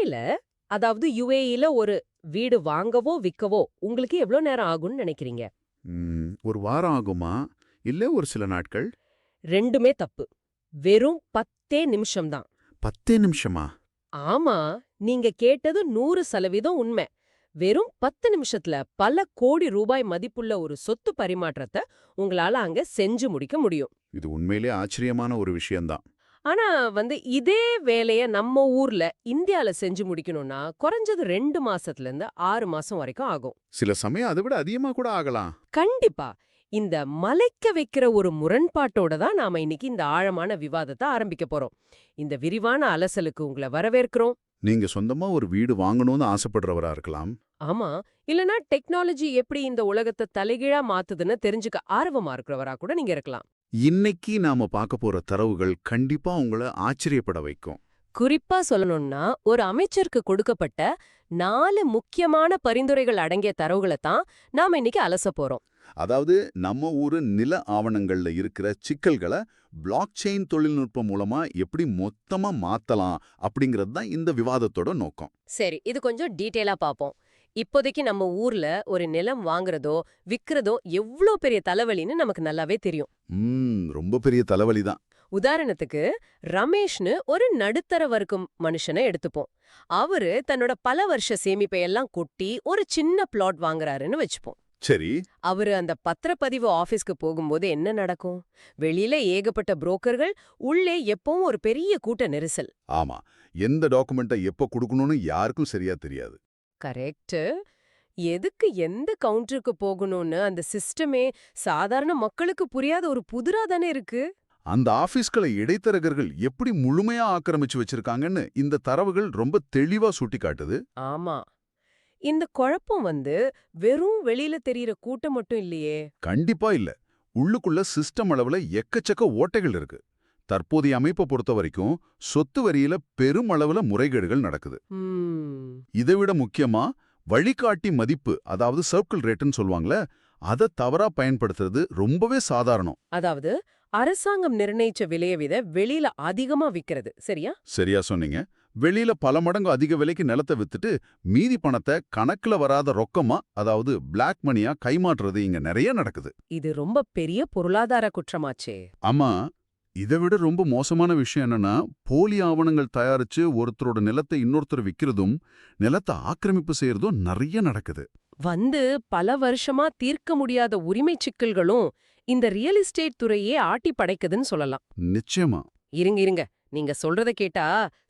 துபாய்ல, அதாவது யுஏஇல ஒரு வீடு வாங்கவோ விக்கவோ உங்களுக்கு எவ்ளோ நேரம் ஆகும்னு நினைக்கிறீங்க? ஒரு வாரம் ஆகுமா? இல்ல ஒரு சில நாட்கள்? ரெண்டுமே தப்பு. வெறும் 10 நிமிஷம் தான். 10 நிமிஷமா? ஆமா, நீங்க கேட்டது 100% உண்மை. வெறும் 10 நிமிஷத்துல பல கோடி ரூபாய் மதிப்புள்ள ஒரு சொத்து பரிமாற்றத்த உங்களால அங்க செஞ்சு முடிக்க முடியும். இது உண்மையிலே ஆச்சரியமான ஒரு விஷயம்தான். ஆனா இதே வேலைய நம்ம ஊர்ல, இந்தியால செஞ்சு முடிக்கணும்னா குறைஞ்சது 2 மாசத்துல இருந்து 6 மாசம் வரைக்கும் ஆகும். சில சமயம் அதை விட அதிகமா கூட ஆகலாம். கண்டிப்பா. இந்த மலைக்க வைக்கிற ஒரு முரண்பாட்டோட தான் நாம இன்னைக்கு இந்த ஆழமான விவாதத்தை ஆரம்பிக்க போறோம். இந்த விரிவான அலசலுக்கு உங்களை வரவேற்கிறோம். நீங்க சொந்தமா ஒரு வீடு வாங்கணும்னு ஆசைப்படுறவரா இருக்கலாம். ஆமா, இல்லனா டெக்னாலஜி எப்படி இந்த உலகத்தை தலைகீழா மாத்துதுன்னு தெரிஞ்சுக்க ஆர்வமா இருக்கிறவரா கூட நீங்க இருக்கலாம். இன்னைக்கு நாம பார்க்க போற தரவுகள் கண்டிப்பா உங்களை ஆச்சரியப்பட வைக்கும். குறிப்பா சொல்லணும்னா, ஒரு அமைச்சருக்கு கொடுக்கப்பட்ட 4 முக்கியமான பரிந்துரைகள் அடங்கிய தரவுகளை தான் நாம இன்னைக்கு அலச போறோம். அதாவது நம்ம ஊரு நில ஆவணங்கள்ல இருக்கிற சிக்கல்களை பிளாக் செயின் தொழில்நுட்பம் மூலமா எப்படி மொத்தமா மாத்தலாம் அப்படிங்கிறது தான் இந்த விவாதத்தோட நோக்கம். சரி, இது கொஞ்சம் டீட்டெயிலா பாப்போம். இப்போதைக்கு நம்ம ஊர்ல ஒரு நிலம் வாங்குறதோ விக்கிறதோ எவ்ளோ பெரிய தலைவலின்னு நமக்கு நல்லாவே தெரியும். ரொம்ப பெரிய தலைவலி தான். உதாரணத்துக்கு, ரமேஷ்னு ஒரு நடுத்தர வர்க்கம் மனுஷனை எடுத்துப்போம். அவரு தன்னோட பல வருஷ சேமிப்பை எல்லாம் கொட்டி ஒரு சின்ன பிளாட் வாங்குறாருன்னு வச்சுப்போம். சரி. அவரு அந்த பத்திரப்பதிவு ஆபீஸ்க்கு போகும்போது என்ன நடக்கும்? வெளியில ஏகப்பட்ட புரோக்கர்கள், உள்ளே எப்பவும் ஒரு பெரிய கூட்ட நெரிசல். ஆமா, எந்த டாக்குமெண்ட்டை எப்ப கொடுக்கணும்னு யாருக்கும் சரியா தெரியாது. கரெக்ட். எதுக்கு எந்த கவுண்டருக்கு போகணும்னு அந்த சிஸ்டமே சாதாரண மக்களுக்கு புரியாத ஒரு புதிரா தானே இருக்கு. அந்த ஆபீஸ்களை இடைத்தரகர்கள் எப்படி முழுமையா ஆக்கிரமிச்சு வச்சிருக்காங்கன்னு இந்த தரவுகள் ரொம்ப தெளிவா சுட்டிக்காட்டுது. ஆமா, இந்த குழப்பம் வெறும் வெளியில தெரியற கூட்டம் மட்டும் இல்லையே. கண்டிப்பா இல்ல. உள்ளுக்குள்ள சிஸ்டம் அளவுல எக்கச்சக்க ஓட்டைகள் இருக்கு. தற்போதைய அமைப்பை பொறுத்த வரைக்கும் சொத்து வரியில பெரும் அளவுல முறைகேடுகள் நடக்குது. இதைவிட முக்கியமா வழிகாட்டி மதிப்பு, அதாவது சர்க்கிள் ரேட்னு சொல்லுவாங்களே, அதை தவறா பயன்படுத்துறது ரொம்பவே சாதாரணம். அதாவது அரசாங்கம் நிர்ணயிச்ச விலையை விட வெளியில அதிகமா விக்கிறது. சரியா? சரியா சொன்னீங்க. வெளியில பல மடங்கு அதிக விலைக்கு நிலத்தை வித்துட்டு மீதி பணத்தை கணக்குல வராத ரொக்கமா, அதாவது பிளாக் மணியா கைமாற்றுறது இங்க நிறைய நடக்குது. இது ரொம்ப பெரிய பொருளாதார குற்றமாச்சே. ஆமா, இதை விட ரொம்ப மோசமான விஷயம் என்னன்னா, போலி ஆவணங்கள் தயாரிச்சு ஒருத்தரோட நிலத்தை இன்னொருத்தர் விக்கிறதும் நிலத்தை ஆக்கிரமிப்பு செய்யறதும் நிறைய நடக்குது. பல வருஷமா தீர்க்க முடியாத உரிமை சிக்கல்களும் இந்த ரியல் எஸ்டேட் துறையே ஆட்டி படைக்குதுன்னு சொல்லலாம். நிச்சயமா. இருங்க, நீங்க சொல்றத கேட்டா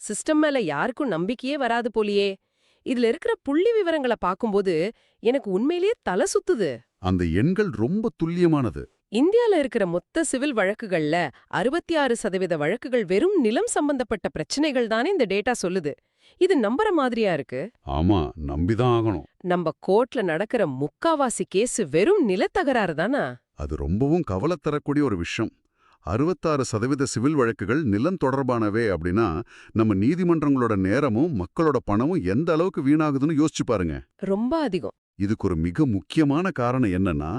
சிஸ்டம் மேல யாருக்கும் நம்பிக்கையே வராது போலியே. இதுல இருக்கிற புள்ளி விவரங்களை பாக்கும்போது எனக்கு உண்மையிலேயே தலை சுத்துது. அந்த எண்கள் ரொம்ப துல்லியமானது. இந்தியால இருக்கிற மொத்த சிவில் வழக்குகள்ல 66% வழக்குகள் வெறும் நிலம் சம்பந்தப்பட்ட பிரச்சனைகள் தானே இந்த டேட்டா சொல்லுது. இது நம்புற மாதிரியா இருக்கு. ஆமா, நம்பிதான் ஆகணும். நம்ம கோர்ட்ல நடக்கிற முக்காவாசி கேஸ் வெறும் நிலத்தகராறு தானா? அது ரொம்பவும் கவலை தரக்கூடிய ஒரு விஷயம். 66% சிவில் வழக்குகள் நிலம் தொடர்பானவே அப்படின்னா, நம்ம நீதிமன்றங்களோட நேரமும் மக்களோட பணமும் எந்த அளவுக்கு வீணாகுதுன்னு யோசிச்சு பாருங்க. ரொம்ப அதிகம். இதுக்கு ஒரு மிக முக்கியமான காரணம் என்னன்னா,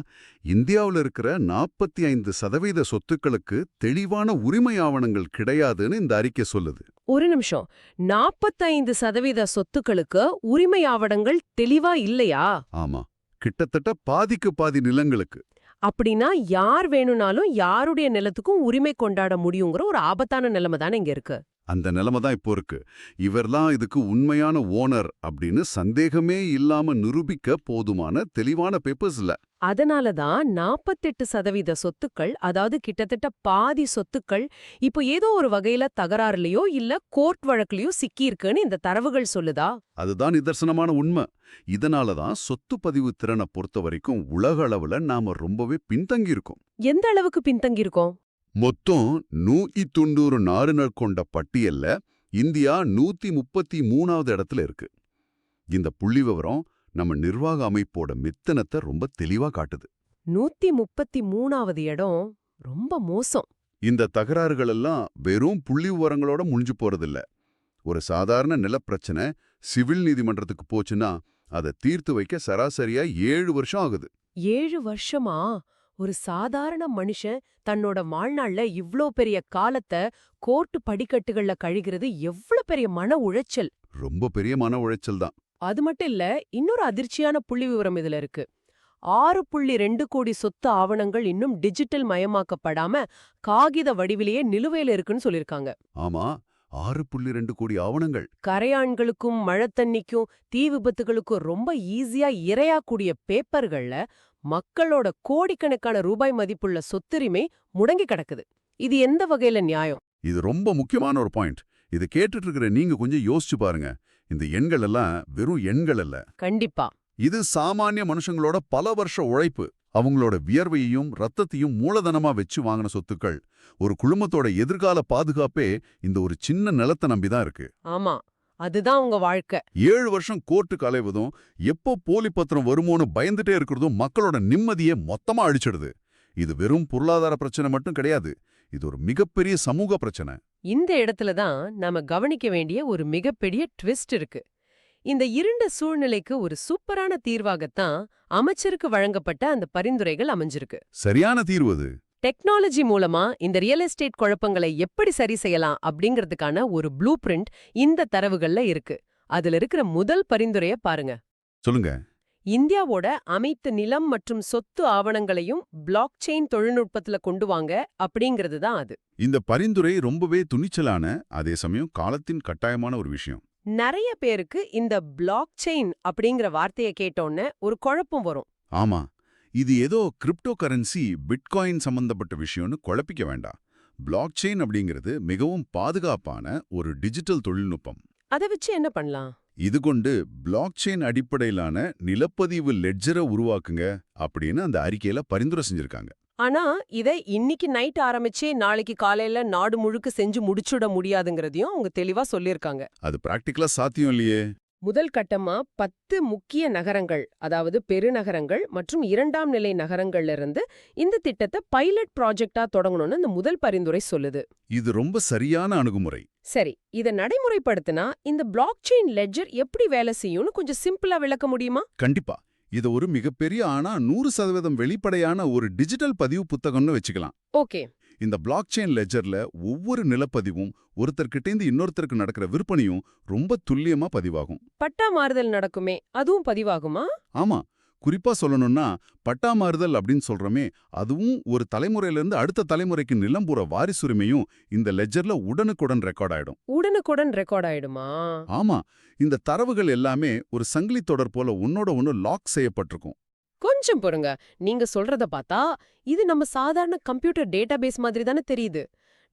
இந்தியாவில் இருக்கிற 45% சொத்துக்களுக்கு தெளிவான உரிமை ஆவணங்கள் கிடையாதுன்னு இந்த அறிக்கை சொல்லுது. ஒரு நிமிஷம், 45% சொத்துக்களுக்கு உரிமை ஆவணங்கள் தெளிவா இல்லையா? ஆமா, கிட்டத்தட்ட பாதிக்கு பாதி நிலங்களுக்கு. அப்படின்னா யார் வேணும்னாலும் யாருடைய நிலத்துக்கும் உரிமை கொண்டாட முடியுங்கிற ஒரு ஆபத்தான நிலைமை தானே இங்க இருக்கு. அந்த நிலைமை தான் இப்போ இருக்கு. இவர்தான் இதுக்கு உண்மையான ஓனர் அப்படின்னு சந்தேகமே இல்லாம நிரூபிக்க போதுமான தெளிவான பேப்பர்ஸ் இல்ல. அதனாலதான் 48% சொத்துக்கள், அதாவது கிட்டத்தட்ட பாதி சொத்துக்கள் இப்போ ஏதோ ஒரு வகையில தகராறுலயோ இல்ல கோர்ட் வழக்குலயோ சிக்கியிருக்குன்னு இந்த தரவுகள் சொல்லுதா? அதுதான் நிதர்சனமான உண்மை. இதனாலதான் சொத்து பதிவு திறனை பொறுத்த வரைக்கும் உலக அளவுல நாம ரொம்பவே பின்தங்கி இருக்கோம். எந்த அளவுக்கு பின்தங்கி இருக்கோம்? மொத்தம் 190 நாடுகள் கொண்ட பட்டியல்ல இந்தியா 133வது இடத்துல இருக்கு. இந்த புள்ளி விவரம் நம்ம நிர்வாக அமைப்போட மெத்தனத்தை ரொம்ப தெளிவா காட்டுது. 133வது இடம் ரொம்ப மோசம். இந்த தகராறுகள் எல்லாம் வெறும் புள்ளி விவரங்களோட முடிஞ்சு போறதில்ல. ஒரு சாதாரண நிலப்பிரச்சனை சிவில் நீதிமன்றத்துக்கு போச்சுன்னா அதை தீர்த்து வைக்க சராசரியா 7 வருஷம் ஆகுது. 7 வருஷமா? ஒரு சாதாரண மனுஷன் தன்னோட வாழ்நாள்ல இவ்ளோ பெரிய காலத்தை கோர்ட்டு படிக்கட்டுகள்ல கழிகிறது எவ்ளோ பெரிய மன உளைச்சல். ரொம்ப பெரிய மன உளைச்சல் தான். அது மட்டும் இல்ல, இன்னொரு அதிர்ச்சியான புள்ளிவிவரம் இதுல இருக்கு. 6.2 கோடி சொத்து ஆவணங்கள் இன்னும் டிஜிட்டல் மயமாக்கப்படாம காகித வடிவிலேயே நிலுவையில இருக்குன்னு சொல்லிருக்காங்க. ஆமா, 6.2 கோடி ஆவணங்கள். கரையான்களுக்கும் மழைத்தண்ணிக்கும் தீ விபத்துகளுக்கும் ரொம்ப ஈஸியா இரையாக்கூடிய பேப்பர்கள்ல மக்களோட கோடிக்கணக்கான ரூபாய் மதிப்புள்ள சொத்துரிமை முடங்கி கிடக்குது. இது எந்த வகையில நியாயம்? இது ரொம்ப முக்கியமான ஒரு பாயிண்ட். இது கேட்டுட்டு இருக்கிற நீங்க கொஞ்சம் யோசிச்சு பாருங்க. இந்த எண்கள் எல்லாம் வெறும் எண்கள் அல்ல. கண்டிப்பா. இது சாமானிய மனுஷங்களோட பல வருஷ உழைப்பு, அவங்களோட வியர்வையையும் ரத்தத்தையும் மூலதனமா வச்சு வாங்கின சொத்துக்கள். ஒரு குழுமத்தோட எதிர்கால பாதுகாப்பே இந்த ஒரு சின்ன நிலத்தை நம்பிதான் இருக்கு. ஆமா, அதுதான் உங்க வாழ்க்கை. 7 வருஷம் கோர்ட்டுக்கு அலைவதும் எப்போ போலி பத்திரம் வருமோன்னு பயந்துட்டே இருக்கிறதும் மக்களோட நிம்மதியை மொத்தமா அழிச்சிடுது. இது வெறும் பொருளாதார பிரச்சனை மட்டும் கிடையாது, இது ஒரு மிகப்பெரிய சமூக பிரச்சனை. இந்த இடத்துல தான் நாம கவனிக்க வேண்டிய ஒரு மிகப்பெரிய ட்விஸ்ட் இருக்கு. இந்த இருண்ட சூழ்நிலைக்கு ஒரு சூப்பரான தீர்வாகத்தான் அமைச்சருக்கு வழங்கப்பட்ட அந்த பரிந்துரைகள் அமைஞ்சிருக்கு. சரியான தீர்வு அது. டெக்னாலஜி மூலமா இந்த ரியல் எஸ்டேட் குழப்பங்களை எப்படி சரி செய்யலாம் அப்படிங்கிறதுக்கான ஒரு ப்ளூ பிரிண்ட் இந்த தரவுகள்ல இருக்கு. அதுல இருக்கிற முதல் பரிந்துரைய பாருங்க. சொல்லுங்க. இந்தியாவோட அனைத்து நிலம் மற்றும் சொத்து ஆவணங்களையும் பிளாக் செயின் தொழில்நுட்பத்துல கொண்டு வாங்க அப்படிங்கிறது தான் அது. இந்த பரிந்துரை ரொம்பவே துணிச்சலான, அதே சமயம் காலத்தின் கட்டாயமான ஒரு விஷயம். நிறைய பேருக்கு இந்த பிளாக் செயின் அப்படிங்கிற வார்த்தையை கேட்டோன்னே ஒரு குழப்பம் வரும். ஆமா, இது ஏதோ கிரிப்டோ கரன்சி, பிட்காயின் சம்பந்தப்பட்ட விஷயம்னு குழப்பிக்க வேண்டாம். பிளாக் செயின் அப்படிங்கிறது மிகவும் பாதுகாப்பான ஒரு டிஜிட்டல் தொழில்நுட்பம். அதை வச்சு என்ன பண்ணலாம்? இது கொண்டு பிளாக் செயின் அடிப்படையிலான நிலப்பதிவு லெட்ஜரை உருவாக்குங்க அப்படின்னு அந்த அறிக்கையில பரிந்துரை செஞ்சிருக்காங்க. ஆனா இதை இன்னைக்கு நைட் ஆரம்பிச்சே நாளைக்கு காலையில நாடு முழுக்க செஞ்சு முடிச்சுட முடியாதுங்கிறதையும் அவங்க தெளிவா சொல்லியிருக்காங்க. அது பிராக்டிகலா சாத்தியம் இல்லையே. முதல் கட்டமா 10 முக்கிய நகரங்கள், அதாவது பெருநகரங்கள் மற்றும் 2ஆம் நிலை நகரங்கள்ல இருந்து இந்த திட்டத்தை பைலட் ப்ராஜெக்டா தொடங்கணும்னு இந்த முதல் பரிந்துரை சொல்லுது. இது ரொம்ப சரியான அணுகுமுறை. சரி, இதை நடைமுறைப்படுத்தினா இந்த பிளாக் செயின் லெட்ஜர் எப்படி வேலை செய்யும்னு கொஞ்சம் சிம்பிளா விளக்க முடியுமா? கண்டிப்பா. இது ஒரு மிகப்பெரிய, ஆனா 100% வெளிப்படையான ஒரு டிஜிட்டல் பதிவு புத்தகம்னு வச்சுக்கலாம். ஓகே. இந்த பிளாக் செயின் லெட்ஜர்ல ஒவ்வொரு நிலப்பதிவும் ஒருத்தர்கிட்டேந்து இன்னொருத்தருக்கு நடக்கிற விற்பனையும் ரொம்ப துல்லியமா பதிவாகும். பட்டா மாறுதல் நடக்குமே, அதுவும் பதிவாகுமா? ஆமா, குறிப்பா சொல்லணும்னா பட்டா மாறுதல் அப்படின்னு சொல்றோமே, அதுவும் ஒரு தலைமுறையிலிருந்து அடுத்த தலைமுறைக்கு நிலம்புற வாரிசுரிமையும் இந்த லெட்ஜர்ல உடனுக்குடன் ரெக்கார்ட் ஆயிடும். உடனுக்குடன் ரெக்கார்ட் ஆயிடுமா? ஆமா, இந்த தரவுகள் எல்லாமே ஒரு சங்கிலி தொடர் போல ஒன்னோட ஒன்னு லாக் செய்யப்பட்டிருக்கும். கொஞ்சம் பொறுங்க, நீங்க சொல்றத பார்த்தா இது நம்ம சாதாரண கம்ப்யூட்டர் டேட்டாபேஸ் மாதிரி தானே தெரியுது.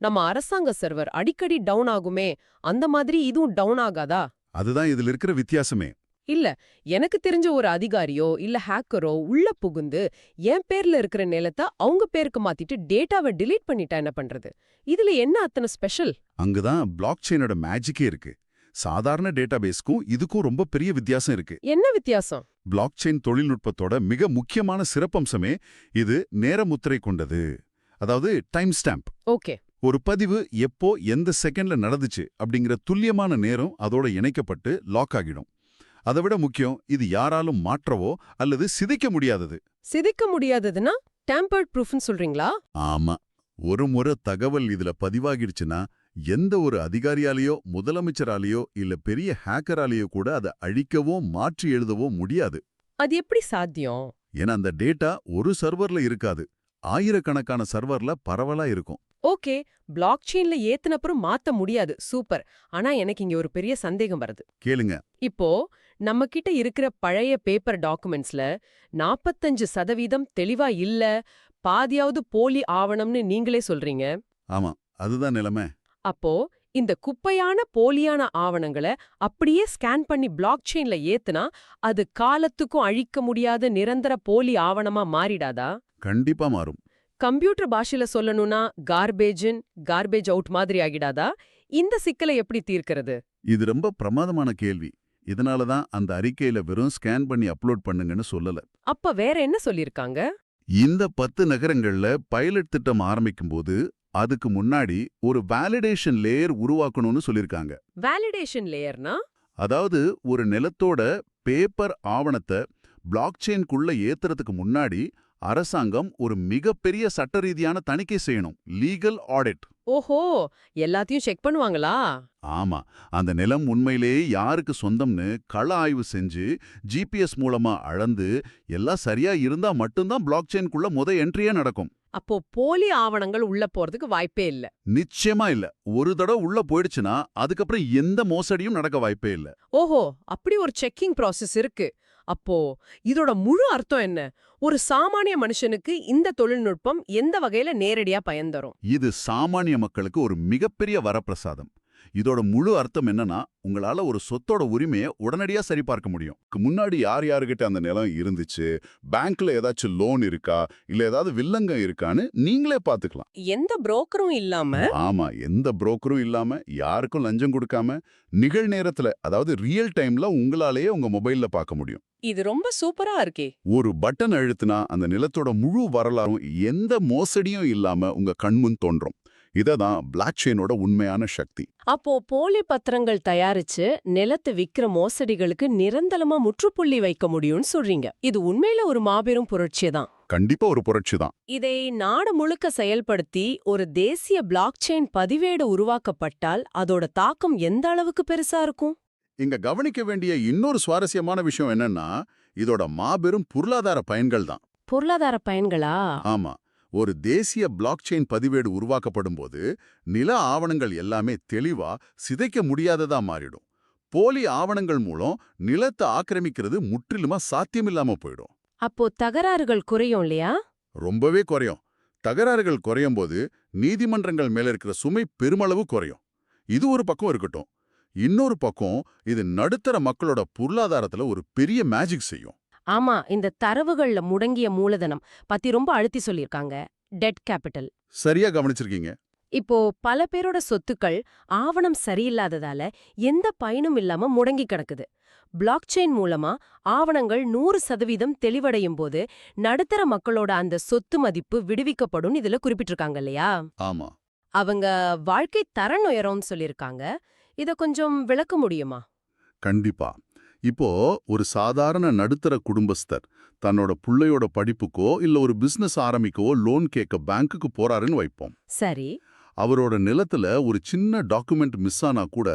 நம்ம அரசாங்க சர்வர் அடிக்கடி டவுன் ஆகுமே, அந்த மாதிரி இதுவும் டவுன் ஆகாதா? அதுதான் இதுல இருக்கிற வித்தியாசமே. இல்ல, எனக்கு தெரிஞ்ச ஒரு அதிகாரியோ இல்ல ஹேக்கரோ உள்ள புகுந்து என் பேர்ல இருக்கிற நிலத்தை அவங்க பேருக்கு மாத்திட்டு டேட்டாவை டிலீட் பண்ணிட்டா என்ன பண்றது? இதுல என்ன அத்தனை ஸ்பெஷல்? அங்குதான் பிளாக் செயினோட மேஜிக்கே இருக்கு. சாதாரண டேட்டாபேஸ்க்கும் இதுக்கும் ரொம்ப பெரிய வித்தியாசம் இருக்கு. என்ன வித்தியாசம்? பிளாக் செயின் தொழில்நுட்பத்தோட மிக முக்கியமான சிறப்பம்சமே இது நேர முத்திரை கொண்டது. அதாவது டைம் ஸ்டாம்ப். ஓகே. ஒரு பதிவு எப்போ எந்த செகண்ட்ல நடந்துச்சு அப்படிங்கிற துல்லியமான நேரம் அதோட இணைக்கப்பட்டு லாக் ஆகிடும். அதை விட முக்கியம், இது யாராலும் மாற்றவோ அல்லது சிதைக்க முடியாதது. சிதைக்க முடியாததுன்னா டேம்பர்ட் ப்ரூஃப்னு சொல்றீங்களா? ஆமா, ஒரு முறை தகவல் இதுல பதிவாகிடுச்சுன்னா எந்த ஒரு அதிகாரியாலேயோ முதலமைச்சராலேயோ இல்ல பெரிய ஹேக்கராலேயோ கூட அதை அழிக்கவோ மாற்றி எழுதவோ முடியாது. அது எப்படி சாத்தியம்? ஏன்னா அந்த டேட்டா ஒரு சர்வர்ல இருக்காது, ஆயிரக்கணக்கான சர்வர்ல பரவலா இருக்கும். ஓகே, பிளாக் செயின்ல ஏத்துனப்புறம் மாத்த முடியாது, சூப்பர். ஆனா எனக்கு இங்க ஒரு பெரிய சந்தேகம் வருது. கேளுங்க. இப்போ நம்ம கிட்ட இருக்கிற பழைய பேப்பர் டாக்குமெண்ட்ஸ்ல 45% தெளிவா இல்ல, பாதியாவது போலி ஆவணம்னு நீங்களே சொல்றீங்க. ஆமா, அதுதான் நிலைமை. அப்போ இந்த குப்பையான போலியான ஆவணங்களை அப்படியே ஸ்கேன் பண்ணி பிளாக் செயின்ல ஏத்துனா அது காலத்துக்கும் அழிக்க முடியாத நிரந்தர போலி ஆவணமா மாறிடாதா? கண்டிப்பா மாறும். கம்ப்யூட்டர் பாஷையில சொல்லணும்னா கார்பேஜ் அவுட் மாதிரி ஆகிடாதா? இந்த சிக்கலை எப்படி தீர்க்கிறது? இது ரொம்ப பிரமாதமான கேள்வி. இதனாலதான் அந்த அறிக்கையில வெறும் ஸ்கேன் பண்ணி அப்லோட் பண்ணுங்கன்னு சொல்லல. அப்ப வேற என்ன சொல்லிருக்காங்க? இந்த 10 நகரங்கள்ல பைலட் திட்டம் ஆரம்பிக்கும்போது அதுக்கு முன்னாடி ஒரு வேலிடேஷன் லேயர் உருவாக்கணும்னு சொல்லிருக்காங்க. வேலிடேஷன் லேயர்னா? அதாவது ஒரு நிலத்தோட பேப்பர் ஆவணத்தை பிளாக் செயின்குள்ள ஏத்துறதுக்கு முன்னாடி அரசாங்கம் ஒரு மிகப்பெரிய சட்ட ரீதியான தணிக்கை செய்யணும், லீகல் ஆடிட். ஓஹோ, எல்லாத்தையும் செக் பண்ணுவாங்களா? ஆமா, அந்த நிலம் உண்மையிலேயே யாருக்கு சொந்தம்னு கள ஆய்வு செஞ்சு ஜிபிஎஸ் மூலமா அளந்து எல்லாம் சரியா இருந்தா மட்டும்தான் பிளாக் செயின்குள்ள என்ட்ரியே நடக்கும். அப்போ போலி ஆவணங்கள் உள்ள போறதுக்கு வாய்ப்பே இல்ல. நிச்சயமா இல்ல. ஒரு தடவை உள்ள போயிடுச்சுன்னா அதுக்கப்புறம் எந்த மோசடியும் நடக்க வாய்ப்பே இல்ல. ஓஹோ, அப்படி ஒரு செக்கிங் ப்ராசஸ் இருக்கு. அப்போ இதோட முழு அர்த்தம் என்ன? ஒரு சாமானிய மனுஷனுக்கு இந்த தொழில்நுட்பம் எந்த வகையில நேரடியா பயன் தரும்? இது சாமானிய மக்களுக்கு ஒரு மிகப்பெரிய வரப்பிரசாதம். இதோட முழு அர்த்தம் என்னன்னா, உங்களால ஒரு சொத்தோட உரிமையை உடனடியா சரிபார்க்க முடியும். முன்னாடி யார் யாருகிட்ட அந்த நிலம் இருந்துச்சு, பேங்க்ல ஏதாச்சும் லோன் இருக்கா, இல்ல ஏதாவது வில்லங்கம் இருக்கான்னு நீங்களே பாத்துக்கலாம். எந்த புரோக்கரும் இல்லாம? ஆமா, எந்த புரோக்கரும் இல்லாம, யாருக்கும் லஞ்சம் கொடுக்காம, நிகழ்நேரத்துல, அதாவது ரியல் டைம்ல உங்களாலேயே உங்க மொபைல்ல பார்க்க முடியும். இது ரொம்ப சூப்பரா இருக்கே. ஒரு பட்டன் அழுத்தினா அந்த நிலத்தோட முழு வரலாறும் எந்த மோசடியும் இல்லாம உங்க கண்முன் தோன்றும். இததான் பிளாக் செயினோட உண்மையான சக்தி. அப்போ போலி பத்திரங்கள் தயாரிச்சு நிலத்தை விக்கிற மோசடிகளுக்கு நிரந்தரமா முற்றுப்புள்ளி வைக்க முடியும்னு சொல்றீங்க. இது உண்மையில ஒரு மாபெரும் புரட்சி தான். கண்டிப்பா ஒரு புரட்சி தான். இதை நாடு முழுக்க செயல்படுத்தி ஒரு தேசிய பிளாக் செயின் பதிவேடு உருவாக்கப்பட்டால் அதோட தாக்கம் எந்த அளவுக்கு பெருசா இருக்கும்? இங்க கவனிக்க வேண்டிய இன்னொரு சுவாரஸ்யமான விஷயம் என்னன்னா, இதோட மாபெரும் பொருளாதார பயன்கள் தான். பொருளாதார பயன்களா? ஆமா, ஒரு தேசிய பிளாக் செயின் பதிவேடு உருவாக்கப்படும் போது நில ஆவணங்கள் எல்லாமே தெளிவா சிதைக்க முடியாததா மாறிடும். போலி ஆவணங்கள் மூலம் நிலத்தை ஆக்கிரமிக்கிறது முற்றிலுமா சாத்தியமில்லாம போயிடும். அப்போ தகராறுகள் குறையும் இல்லையா? ரொம்பவே குறையும். தகராறுகள் குறையும் போது நீதிமன்றங்கள் மேல இருக்கிற சுமை பெருமளவு குறையும். இது ஒரு பக்கம் இருக்கட்டும். இன்னொரு பக்கம் இது நடுத்தர மக்களோட பொருளாதாரத்துல ஒரு பெரிய மேஜிக் செய்யும். ஆமா, இந்த தரவுகள்ல முடங்கிய மூலதனம் பத்தி ரொம்ப அழுத்தி சொல்லிருக்காங்க. Dead capital. சரியா கவனிச்சிருக்கீங்க. இப்போ பல பேரோட சொத்துக்கள் ஆவணம் சரியில்லாததால எந்த பயனும் இல்லாம முடங்கி கிடக்குது. பிளாக் செயின் மூலமா ஆவணங்கள் 100% தெளிவடையும் போது நடுத்தர மக்களோட அந்த சொத்து மதிப்பு விடுவிக்கப்படும் இதுல குறிப்பிட்டிருக்காங்க இல்லையா? ஆமா, அவங்க வாழ்க்கை தரம் உயரும்னு சொல்லிருக்காங்க. இத கொஞ்சம் விளக்க முடியுமா? கண்டிப்பா. இப்போ ஒரு சாதாரண நடுத்தர குடும்பஸ்தர் தன்னோட புள்ளையோட படிப்புக்கோ இல்ல ஒரு பிசினஸ் ஆரம்பிக்கவோ லோன் கேட்க பேங்க்குக்கு போறாருன்னு வைப்போம். சரி. அவரோட நிலத்துல ஒரு சின்ன டாக்குமெண்ட் மிஸ் ஆனா கூட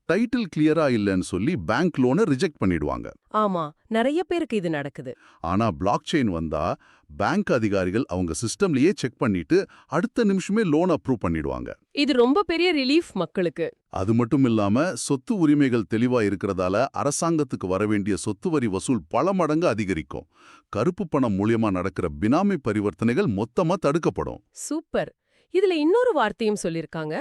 டைட்டில் கிளியரா இல்லைன்னு சொல்லி பேங்க் லோனை ரிஜெக்ட் பண்ணிடுவாங்க. ஆமா, நிறைய பேருக்கு இது நடக்குது. ஆனா பிளாக் செயின் வந்தா பேங்க் அதிகாரிகள் அவங்க சிஸ்டம்லயே செக் பண்ணிட்டு அடுத்த நிமிஷமே லோன் அப்ரூவ் பண்ணிடுவாங்க. இது ரொம்ப பெரிய ரிலீஃப் மக்களுக்கு. அது மட்டும் இல்லாம சொத்து உரிமைகள் தெளிவா இருக்கிறதால அரசாங்கத்துக்கு வரவேண்டிய சொத்து வரி வசூல் பல மடங்கு அதிகரிக்கும். கருப்பு பணம் மூலியமா நடக்கிற பினாமி பரிவர்த்தனைகள் மொத்தமா தடுக்கப்படும். சூப்பர். இதுல இன்னொரு வார்த்தையும் சொல்லிருக்காங்க.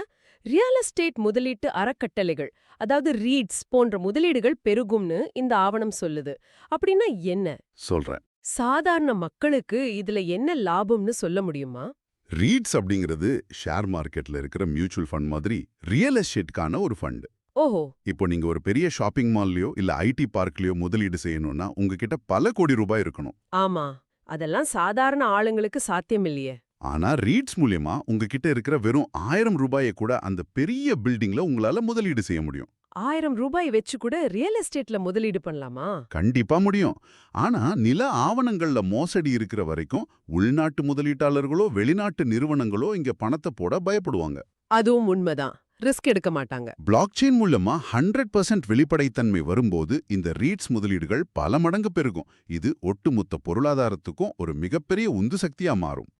ரியல் எஸ்டேட் முதலீட்டு அறக்கட்டளைகள், அதாவது ரீட்ஸ் போன்ற முதலீடுகள் பெருகும்னு இந்த ஆவணம் சொல்லுது. அப்படின்னா என்ன? சொல்றேன். சாதாரண மக்களுக்கு இதுல என்ன லாபம்னு சொல்ல முடியுமா? ரீட்ஸ் அப்படிங்கிறது ஷேர் மார்க்கெட்ல இருக்கிற மியூச்சுவல் ஃபண்ட் மாதிரி ரியல் எஸ்டேட்கான ஒரு ஃபண்ட். ஓஹோ. இப்போ நீங்க ஒரு பெரிய ஷாப்பிங் மால்லயோ இல்ல ஐடி பார்க்லயோ முதலீடு செய்யணும்னா உங்ககிட்ட பல கோடி ரூபாய் இருக்கணும். ஆமா, அதெல்லாம் சாதாரண ஆளுங்களுக்கு சாத்தியம் இல்லையே. ஆனா ரீட்ஸ் மூலியமா உங்ககிட்ட இருக்கிற வெறும் 1000 ரூபாயை கூட அந்த பெரிய பில்டிங்ல உங்களால முதலீடு செய்ய முடியும். 1000 ரூபாய் வச்சு கூட ரியல் எஸ்டேட்ல முதலீடு பண்ணலாமா? கண்டிப்பா முடியும். ஆனா நில ஆவணங்கள்ல மோசடி இருக்கிற வரைக்கும் உள்நாட்டு முதலீட்டாளர்களோ வெளிநாட்டு நிறுவனங்களோ இங்க பணத்தை போட பயப்படுவாங்க. அதுவும் உண்மைதான். ரிஸ்க் எடுக்க மாட்டாங்க. பிளாக் செயின் மூலமா 100% வெளிப்படைத்தன்மை வரும்போது இந்த ரீட்ஸ் முதலீடுகள் பல மடங்கு பெருகும். இது ஒட்டுமொத்த பொருளாதாரத்துக்கும் ஒரு மிகப்பெரிய உந்து சக்தியா மாறும்.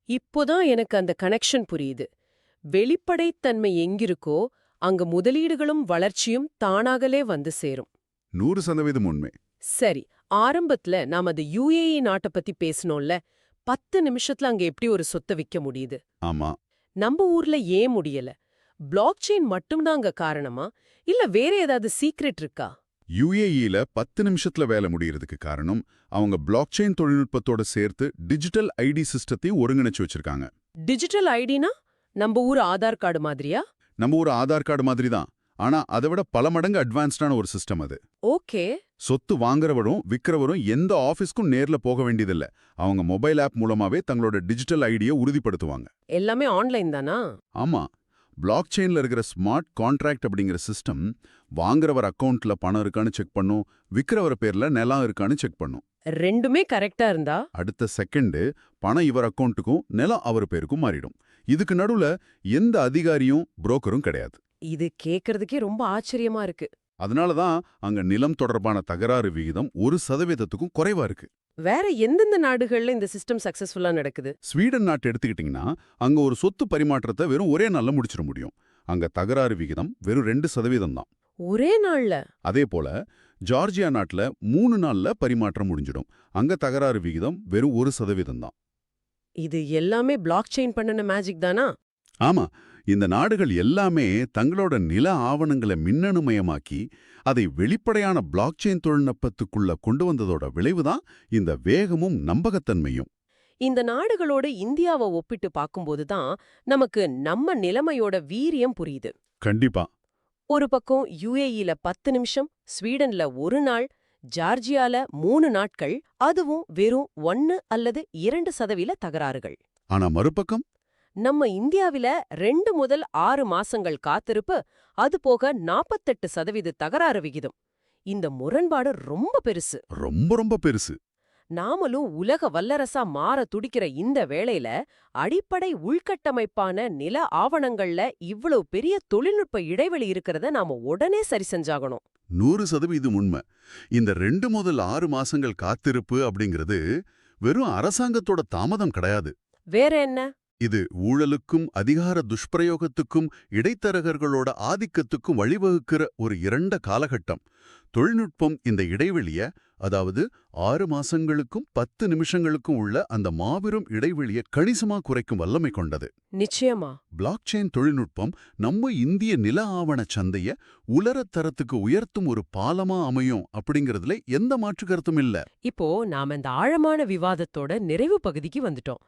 இப்போதான் எனக்கு அந்த கனெக்ஷன் புரியுது. வெளிப்படைத்தன்மை எங்கிருக்கோ அங்க முதலீடுகளும் வளர்ச்சியும் தானாகலே வந்து சேரும். 100% உண்மை. சரி, ஆரம்பத்துல நாம அது UAE நாட்டை பத்தி பேசணும்ல. 10 நிமிஷத்துல அங்க எப்படி ஒரு சொத்தை விக்க முடியுது? ஆமா, நம்ம ஊர்ல ஏன் முடியல? பிளாக் செயின் மட்டும்தான் அங்க காரணமா, இல்ல வேற ஏதாவது சீக்ரெட் இருக்கா? UAEல 10 நிமிஷத்துல வேலை முடியறதுக்கு காரணம் அவங்க பிளாக் செயின் தொழில்நுட்பத்தோட சேர்த்து டிஜிட்டல் ஐடி சிஸ்டத்தையும் ஒருங்கிணைச்சு வச்சிருக்காங்க. டிஜிட்டல் ஐடினா நம்ம ஊர் ஆதார் கார்டு மாதிரியா? நம்ம ஒரு ஆதார் கார்டு மாதிரி தான். ஆனா அதை விட பல மடங்கு அட்வான்ஸ்டான ஒரு சிஸ்டம் அது. ஓகே. சொத்து வாங்குறவரும் விக்கிறவரும் எந்த ஆபீஸ்க்கும் நேர்ல போக வேண்டியதில்ல. அவங்க மொபைல் ஆப் மூலமாவே தங்களோட டிஜிட்டல் ஐடியை உறுதிப்படுத்துவாங்க. எல்லாமே ஆன்லைன் தானா? ஆமா, பிளாக் செயின்ல இருக்கிற ஸ்மார்ட் கான்ட்ராக்ட் அப்படிங்கிற சிஸ்டம் வாங்குறவர் அக்கவுண்ட்ல பணம் இருக்கான்னு செக் பண்ணும், விக்கிறவர் பேர்ல நிலம் இருக்கான்னு செக் பண்ணும். ரெண்டுமே கரெக்டா இருந்தா அடுத்த செகண்ட் பணம் இவர் அக்கவுண்ட்டுக்கும் நிலம் அவர் பேருக்கும் மாறிடும். இதுக்கு நடுவுல எந்த அதிகாரியும் புரோக்கரும் கிடையாது. இது கேக்குறதுக்கே ரொம்ப ஆச்சரியமா இருக்கு. அதனால தான் அங்க நிலம் தொடர்பான தகராறு விகிதம் 1% குறைவா இருக்கு. வேற எந்தெந்த நாடுகள்ல இந்த சிஸ்டம் சக்சஸ்ஃபுல்லா நடக்குது? ஸ்வீடன் நாட்டு எடுத்துக்கிட்டீங்கன்னா அங்க ஒரு சொத்து பரிமாற்றத்தை வெறும் ஒரே நாள்ல முடிச்சிட முடியும். அங்க தகராறு விகிதம் வெறும் 2% தான். ஒரே நாள்ல? அதே போல ஜார்ஜியா நாட்டுல 3 நாள்ல பரிமாற்றம் முடிஞ்சிடும். அங்க தகராறு விகிதம் வெறும் 1% தான். இது எல்லாமே பிளாக் செயின் பண்ணுன மேஜிக் தானா? ஆமா, இந்த நாடுகள் எல்லாமே தங்களோட நில ஆவணங்களை மின்னணுமயமாக்கி அதை வெளிப்படையான பிளாக் செயின் தொழில்நுட்பத்துக்குள்ள கொண்டு வந்ததோட விளைவுதான் இந்த வேகமும் நம்பகத்தன்மையும். இந்த நாடுகளோட இந்தியாவை ஒப்பிட்டு பார்க்கும்போது தான் நமக்கு நம்ம நிலைமையோட வீரியம் புரியுது. கண்டிப்பா. ஒரு பக்கம் யுஏஇல 10 நிமிஷம், ஸ்வீடன்ல 1 நாள், ஜார்ஜியால 3 நாட்கள், அதுவும் வெறும் 1 அல்லது 2% தகராறுகள். ஆனா மறுபக்கம் நம்ம இந்தியாவில 2 முதல் 6 மாசங்கள் காத்திருப்பு, அது போக 48% தகராறு விகிதம். இந்த முரண்பாடு ரொம்ப பெருசு. ரொம்ப ரொம்ப பெருசு. நாமளும் உலக வல்லரசா மாற துடிக்கிற இந்த வேளையில அடிப்படை உள்கட்டமைப்பான நில ஆவணங்கள்ல இவ்வளவு பெரிய தொழில்நுட்ப இடைவெளி இருக்கிறத நாம உடனே சரி செஞ்சாகணும். 100% உண்மை. இந்த 2 முதல் 6 மாசங்கள் காத்திருப்பு அப்படிங்கிறது வெறும் அரசாங்கத்தோட தாமதம் கிடையாது. வேற என்ன? இது ஊழலுக்கும் அதிகார துஷ்பிரயோகத்துக்கும் இடைத்தரகர்களோட ஆதிக்கத்துக்கும் வழிவகுக்கிற ஒரு இரண்ட காலகட்டம். தொழில்நுட்பம் இந்த இடைவெளிய, அதாவது 6 மாசங்களுக்கும் 10 நிமிஷங்களுக்கும் உள்ள அந்த மாபெரும் இடைவெளிய கணிசமா குறைக்கும் வல்லமை கொண்டது. நிச்சயமா. பிளாக் செயின் தொழில்நுட்பம் நம்ம இந்திய நில ஆவண சந்தைய உலரத்தரத்துக்கு உயர்த்தும் ஒரு பாலமா அமையும் அப்படிங்கறதுல எந்த மாற்று கருத்தும் இல்ல. இப்போ நாம இந்த ஆழமான விவாதத்தோட நிறைவு பகுதிக்கு வந்துட்டோம்.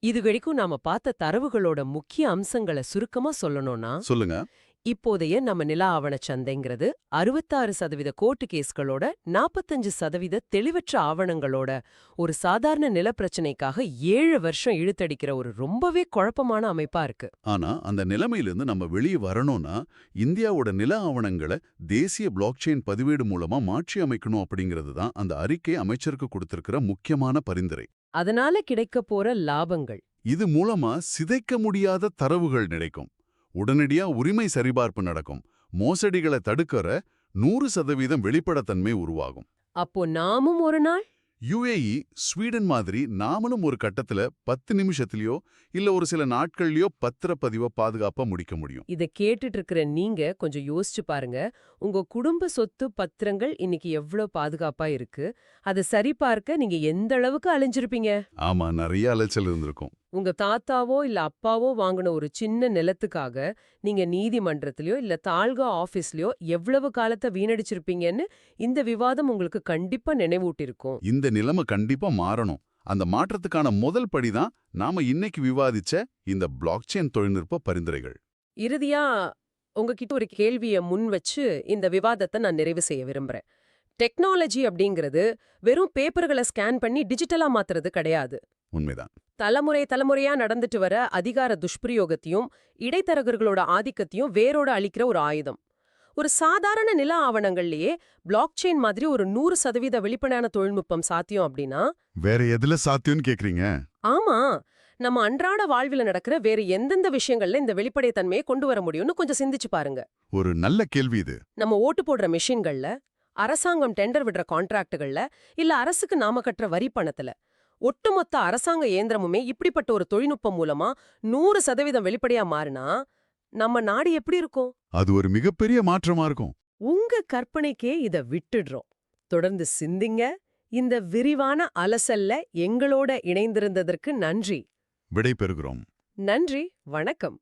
இதுவரைக்கும் நாம பார்த்த தரவுகளோட முக்கிய அம்சங்களை சுருக்கமா சொல்லணும்னா, சொல்லுங்க. இப்போதைய நம்ம நில ஆவண சந்தைங்கிறது 66% கோர்ட்டு கேஸ்களோட 45% தெளிவற்ற ஆவணங்களோட ஒரு சாதாரண நிலப்பிரச்சனைக்காக 7 வருஷம் இழுத்தடிக்கிற ஒரு ரொம்பவே குழப்பமான அமைப்பா இருக்கு. ஆனா அந்த நிலைமையிலிருந்து நம்ம வெளியே வரணும்னா இந்தியாவோட நில ஆவணங்களை தேசிய பிளாக் செயின் பதிவேடு மூலமா மாற்றி அமைக்கணும் அப்படிங்கிறது தான் அந்த அறிக்கை அமைச்சருக்கு கொடுத்திருக்கிற முக்கியமான பரிந்துரை. அதனால கிடைக்க போற லாபங்கள், இது மூலமா சிதைக்க முடியாத தரவுகள் கிடைக்கும், உடனடியா உரிமை சரிபார்ப்பு நடக்கும், மோசடிகளை தடுக்கிற 100% வெளிப்படைத்தன்மை உருவாகும். அப்போ நாமும் ஒரு நாள் யுஏஇ, ஸ்வீடன் மாதிரி நாமளும் ஒரு கட்டத்துல 10 நிமிஷத்திலயோ இல்ல ஒரு சில நாட்கள்லயோ பத்திரப்பதிவை பாதுகாப்பா முடிக்க முடியும். இத கேட்டுட்டு இருக்கிற நீங்க கொஞ்சம் யோசிச்சு பாருங்க. உங்க குடும்ப சொத்து பத்திரங்கள் இன்னைக்கு எவ்வளவு பாதுகாப்பா இருக்கு, அதை சரிபார்க்க நீங்க எந்த அளவுக்கு அலைஞ்சிருப்பீங்க? ஆமா, நிறைய அலைச்சல் இருந்திருக்கும். உங்க தாத்தாவோ இல்ல அப்பாவோ வாங்கின ஒரு சின்ன நிலத்துக்காக நீங்க நீதிமன்றத்திலயோ இல்ல தாலுகா ஆபீஸ்லயோ எவ்வளவு காலத்தை வீணடிச்சிருப்பீங்கன்னு இந்த விவாதம் உங்களுக்கு கண்டிப்பா நினைவூட்டிருக்கும். இந்த நிலைமை கண்டிப்பா மாறணும். அந்த மாற்றத்துக்கான முதல் படிதான் நாம இன்னைக்கு விவாதிச்ச இந்த பிளாக் செயின் தொழில்நுட்ப பரிந்துரைகள். இறுதியா உங்ககிட்ட ஒரு கேள்வியை முன் வச்சு இந்த விவாதத்தை நான் நிறைவு செய்ய விரும்புறேன். டெக்னாலஜி அப்படிங்கிறது வெறும் பேப்பர்களை ஸ்கேன் பண்ணி டிஜிட்டலா மாத்துறது கிடையாது. உண்மைதான். தலைமுறையா நடந்துட்டு வர அதிகார துஷ்பிரயோகத்தையும் இடைத்தரகர்களோட ஆதிக்கத்தையும் வேரோட அழிக்கிற ஒரு ஆயுதம். ஒரு சாதாரண நில ஆவணங்கள்லயே பிளாக் செயின் மாதிரி ஒரு 100% வெளிப்படையான தொழில்நுட்பம் சாத்தியம் அப்படின்னா வேற எதுல சாத்தியம்னு கேக்குறீங்க? ஆமா, நம்ம அன்றாட வாழ்வில நடக்கிற வேற எந்தெந்த விஷயங்கள்ல இந்த வெளிப்படைத்தன்மையை கொண்டு வர முடியும்னு கொஞ்சம் சிந்திச்சு பாருங்க. ஒரு நல்ல கேள்வி இது. நம்ம ஓட்டு போடுற மெஷின்கள்ல, அரசாங்கம் டெண்டர் விடுற கான்ட்ராக்டுகள்ல, இல்ல அரசுக்கு நாம கட்டுற வரி பணத்துல, ஒட்டுமொத்த அரசாங்க இயந்திரமுமே இப்படிப்பட்ட ஒரு தொழில்நுட்பம் மூலமா 100% வெளிப்படையா மாறினா நம்ம நாடு எப்படி இருக்கும்? அது ஒரு மிகப்பெரிய மாற்றமா இருக்கும். உங்க கற்பனைக்கே இத விட்டுடுறோம். தொடர்ந்து சிந்திங்க. இந்த விரிவான அலசல்ல எங்களோட இணைந்திருந்ததற்கு நன்றி. விடை பெறுகிறோம். நன்றி, வணக்கம்.